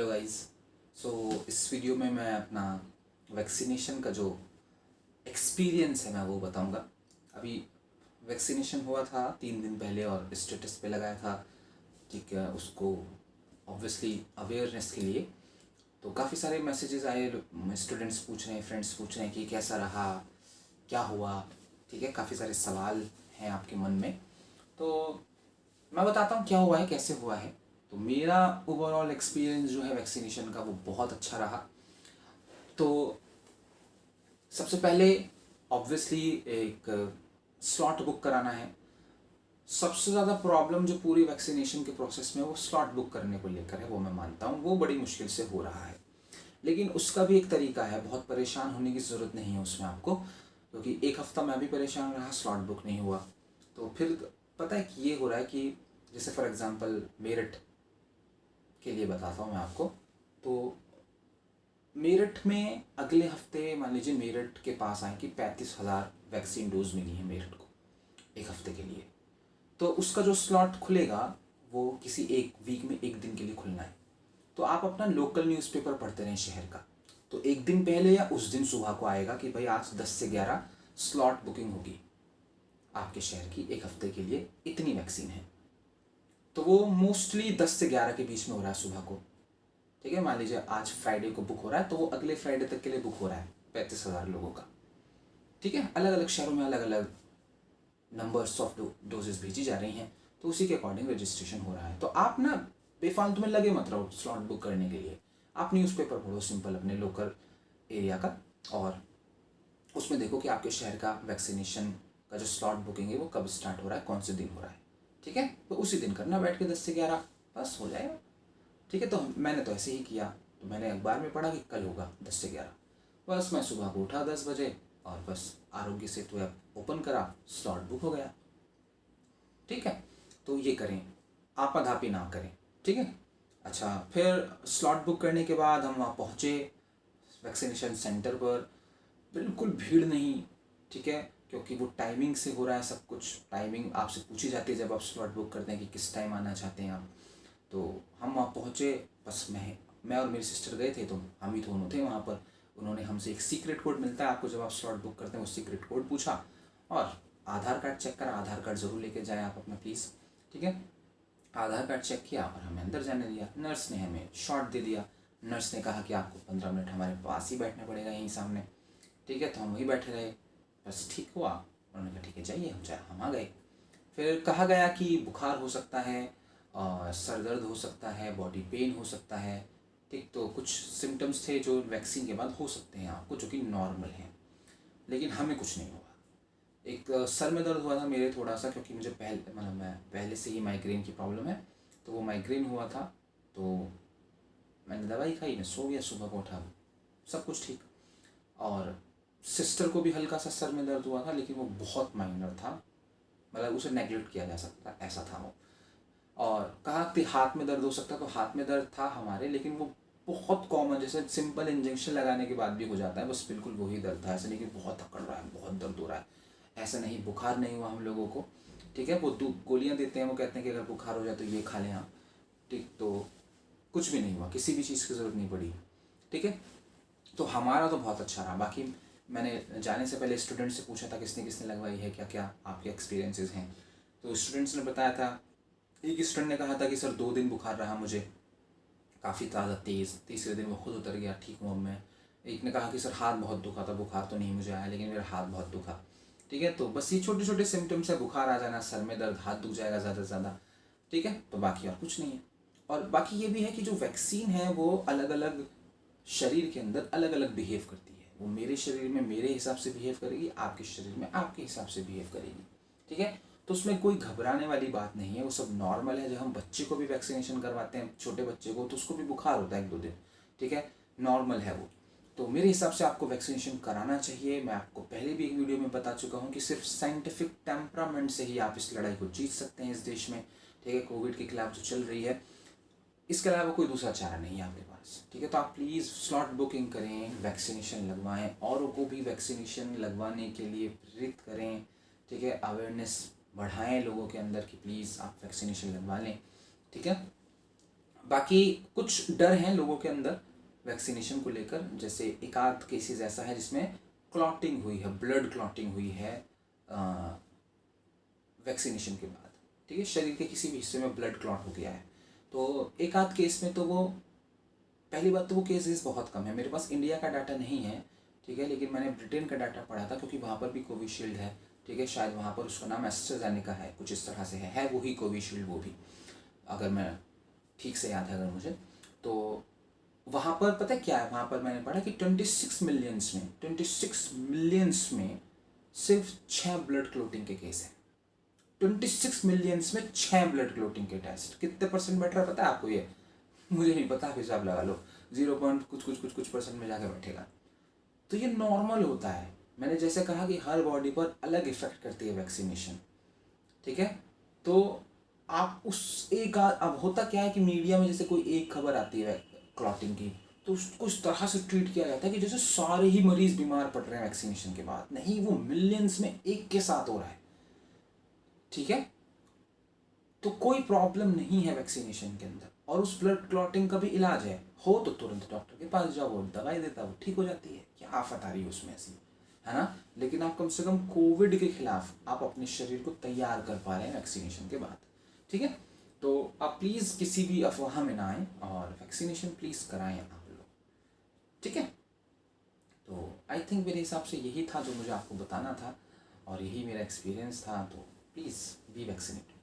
Hello guys. सो इस video में मैं अपना वैक्सीनेशन का जो एक्सपीरियंस है मैं वो बताऊंगा। अभी वैक्सीनेशन हुआ था 3 दिन पहले और स्टेटस पे लगाया था, ठीक है, उसको ऑब्वियसली अवेयरनेस के लिए। तो काफ़ी सारे मैसेजेस आए, स्टूडेंट्स पूछ रहे हैं, फ्रेंड्स पूछ रहे हैं कि कैसा रहा, क्या हुआ, ठीक है। काफ़ी सारे सवाल हैं आपके मन में, तो मैं बताता हूँ क्या हुआ है, कैसे हुआ है। तो मेरा ओवरऑल एक्सपीरियंस जो है वैक्सीनेशन का वो बहुत अच्छा रहा। तो सबसे पहले ऑब्वियसली एक स्लॉट बुक कराना है। सबसे ज़्यादा प्रॉब्लम जो पूरी वैक्सीनेशन के प्रोसेस में वो स्लॉट बुक करने को लेकर है, वो मैं मानता हूँ वो बड़ी मुश्किल से हो रहा है। लेकिन उसका भी एक तरीका है, बहुत परेशान होने की ज़रूरत नहीं है उसमें आपको, क्योंकि एक हफ़्ता मैं भी परेशान रहा, स्लॉट बुक नहीं हुआ। तो फिर पता है कि ये हो रहा है कि जैसे फॉर एग्ज़ाम्पल मेरठ के लिए बताता हूँ मैं आपको। तो मेरठ में अगले हफ्ते मान लीजिए मेरठ के पास आए कि 35,000 वैक्सीन डोज मिली है मेरठ को एक हफ्ते के लिए। तो उसका जो स्लॉट खुलेगा वो किसी एक वीक में एक दिन के लिए खुलना है। तो आप अपना लोकल न्यूज़पेपर पढ़ते रहें शहर का, तो एक दिन पहले या उस दिन सुबह को आएगा कि भाई आज 10 से 11 स्लॉट बुकिंग होगी आपके शहर की, एक हफ्ते के लिए इतनी वैक्सीन है। तो वो मोस्टली 10 से 11 के बीच में हो रहा है सुबह को, ठीक है। मान लीजिए आज फ्राइडे को बुक हो रहा है तो वो अगले फ्राइडे तक के लिए बुक हो रहा है 35,000 लोगों का, ठीक है। अलग अलग शहरों में अलग अलग नंबर्स ऑफ डोजेस भेजी जा रही हैं, तो उसी के अकॉर्डिंग रजिस्ट्रेशन हो रहा है। तो आप ना बेफालतू में लगे मत रहो स्लॉट बुक करने के लिए। आप न्यूज़पेपर पढ़ो सिंपल अपने लोकल एरिया का, और उसमें देखो कि आपके शहर का वैक्सीनेशन का जो स्लॉट बुकिंग है वो कब स्टार्ट हो रहा है, कौन से दिन हो रहा है, ठीक है। तो उसी दिन करना बैठ के 10 से 11, बस हो जाएगा, ठीक है। तो मैंने तो ऐसे ही किया। तो मैंने अखबार में पढ़ा कि कल होगा 10 से 11, बस मैं सुबह को उठा 10 बजे और बस आरोग्य सेतु ऐप ओपन करा, स्लॉट बुक हो गया, ठीक है। तो ये करें, आपाधापी ना करें, ठीक है। अच्छा, फिर स्लॉट बुक करने के बाद हम वहाँ पहुँचे वैक्सीनेशन सेंटर पर। बिल्कुल भीड़ नहीं, ठीक है, क्योंकि वो टाइमिंग से हो रहा है सब कुछ। टाइमिंग आपसे पूछी जाती है जब आप स्लॉट बुक करते हैं कि किस टाइम आना चाहते हैं आप। तो हम वहाँ पहुँचे, बस मैं और मेरी सिस्टर गए थे, तो हम ही दोनों थे वहाँ पर। उन्होंने हमसे एक सीक्रेट कोड मिलता है आपको जब आप स्लॉट बुक करते हैं, वो सीक्रेट कोड पूछा और आधार कार्ड चेक करा। आधार कार्ड ज़रूर लेके जाएँ आप अपना प्लीज़, ठीक है। आधार कार्ड चेक किया और हमें अंदर जाने दिया। नर्स ने हमें शॉट दे दिया। नर्स ने कहा कि आपको 15 मिनट हमारे पास ही बैठना पड़ेगा यहीं सामने, ठीक है। तो हम वहीं बैठे रहे, बस ठीक हुआ। उन्होंने कहा ठीक है जाइए, हम आ गए। फिर कहा गया कि बुखार हो सकता है और सर दर्द हो सकता है, बॉडी पेन हो सकता है, ठीक। तो कुछ सिम्टम्स थे जो वैक्सीन के बाद हो सकते हैं आपको, जो कि नॉर्मल हैं, लेकिन हमें कुछ नहीं हुआ। एक सर में दर्द हुआ था मेरे थोड़ा सा, क्योंकि मुझे मतलब मैं पहले से ही माइग्रेन की प्रॉब्लम है, तो वो माइग्रेन हुआ था। तो मैंने दवाई खाई, मैं सो गया, सुबह को उठा सब कुछ ठीक। और सिस्टर को भी हल्का सा सर में दर्द हुआ था, लेकिन वो बहुत माइनर था, मतलब उसे नेगलेक्ट किया जा सकता, ऐसा था वो। और कहा कि हाथ में दर्द हो सकता है, तो हाथ में दर्द था हमारे, लेकिन वो बहुत कॉमन, जैसे सिंपल इंजेक्शन लगाने के बाद भी हो जाता है, बस बिल्कुल वही दर्द था। ऐसा नहीं कि बहुत अकड़ रहा है, बहुत दर्द हो रहा है, ऐसा नहीं। बुखार नहीं हुआ हम लोगों को, ठीक है। वो गोलियाँ देते हैं, वो कहते हैं कि अगर बुखार हो जाए तो ये खा लें आप, ठीक। तो कुछ भी नहीं हुआ, किसी भी चीज़ की ज़रूरत नहीं पड़ी, ठीक है। तो हमारा तो बहुत अच्छा रहा। बाकी मैंने जाने से पहले स्टूडेंट से पूछा था किसने किसने लगवाई है, क्या क्या आपके एक्सपीरियंसेस हैं। तो स्टूडेंट्स ने बताया था, एक स्टूडेंट ने कहा था कि सर 2 दिन बुखार रहा मुझे, काफ़ी ज़्यादा तेज़। तीसरे दिन वो खुद उतर गया, ठीक हुआ मैं। एक ने कहा कि सर हाथ बहुत दुखा था, बुखार तो नहीं मुझे आया लेकिन मेरा हाथ बहुत दुखा, ठीक है। तो बस ये छोटे छोटे सिम्टम्स है, बुखार आ जाना, सर में दर्द, हाथ दुख जाएगा ज़्यादा से ज़्यादा, ठीक है। तो बाकी और कुछ नहीं है। और बाकी ये भी है कि जो वैक्सीन है वो अलग अलग शरीर के अंदर अलग अलग बिहेव करती है। वो मेरे शरीर में मेरे हिसाब से बिहेव करेगी, आपके शरीर में आपके हिसाब से बिहेव करेगी, ठीक है। तो उसमें कोई घबराने वाली बात नहीं है, वो सब नॉर्मल है। जब हम बच्चे को भी वैक्सीनेशन करवाते हैं, छोटे बच्चे को, तो उसको भी बुखार होता है 1-2 दिन, ठीक है, नॉर्मल है वो। तो मेरे हिसाब से आपको वैक्सीनेशन कराना चाहिए। मैं आपको पहले भी एक वीडियो में बता चुका हूँ कि सिर्फ साइंटिफिक टेम्परामेंट से ही आप इस लड़ाई को जीत सकते हैं इस देश में, ठीक है, कोविड के खिलाफ जो चल रही है। इसके अलावा कोई दूसरा चारा नहीं है आपके पास, ठीक है। तो आप प्लीज़ स्लॉट बुकिंग करें, वैक्सीनेशन लगवाएं, औरों को भी वैक्सीनेशन लगवाने के लिए प्रेरित करें, ठीक है। अवेयरनेस बढ़ाएं लोगों के अंदर कि प्लीज़ आप वैक्सीनेशन लगवा लें, ठीक है। बाकी कुछ डर हैं लोगों के अंदर वैक्सीनेशन को लेकर, जैसे एक आध केसेस ऐसा है जिसमें क्लॉटिंग हुई है, ब्लड क्लॉटिंग हुई है वैक्सीनेशन के बाद, ठीक है, शरीर के किसी भी हिस्से में ब्लड क्लॉट हो गया है। तो एक आध केस में तो वो, पहली बात तो वो केसेस बहुत कम है, मेरे पास इंडिया का डाटा नहीं है, ठीक है, लेकिन मैंने ब्रिटेन का डाटा पढ़ा था क्योंकि वहाँ पर भी कोविशील्ड है, ठीक है, शायद वहाँ पर उसका नाम एस्ट्राजेनेका है, कुछ इस तरह से है वही कोविशील्ड वो भी, अगर मैं ठीक से याद है अगर मुझे। तो वहाँ पर पता है क्या है, वहाँ पर मैंने पढ़ा कि 26 मिलियंस में सिर्फ 6 ब्लड क्लोटिंग के केस हैं। 26 मिलियंस में 6 ब्लड क्लोटिंग के टेस्ट, कितने परसेंट बैठ रहा है पता है आपको ये? मुझे नहीं पता, हिसाब लगा लो, 0 पॉइंट कुछ परसेंट में जाके बैठेगा। तो ये नॉर्मल होता है। मैंने जैसे कहा कि हर बॉडी पर अलग इफेक्ट करती है वैक्सीनेशन, ठीक है। तो आप उस एक अब होता क्या है कि मीडिया में जैसे कोई एक खबर आती है क्लॉटिंग की, तो उसको इस तरह से ट्रीट किया जाता है कि जैसे सारे ही मरीज बीमार पड़ रहे हैं वैक्सीनेशन के बाद। नहीं, वो मिलियंस में एक के साथ हो रहा है, ठीक है। तो कोई प्रॉब्लम नहीं है वैक्सीनेशन के अंदर, और उस ब्लड क्लॉटिंग का भी इलाज हो तो तुरंत डॉक्टर के पास जाओ, वो दवाई देता है, वो ठीक हो जाती है। क्या आफत आ रही है उसमें ऐसी, है ना। लेकिन आप कम से कम कोविड के खिलाफ आप अपने शरीर को तैयार कर पा रहे हैं वैक्सीनेशन के बाद, ठीक है। तो आप प्लीज़ किसी भी अफवाह में ना आए और वैक्सीनेशन प्लीज़ कराएं आप लोग, ठीक है। तो आई थिंक मेरे हिसाब से यही था जो मुझे आपको बताना था, और यही मेरा एक्सपीरियंस था। तो प्लीज़ बी वैक्सीनेटेड।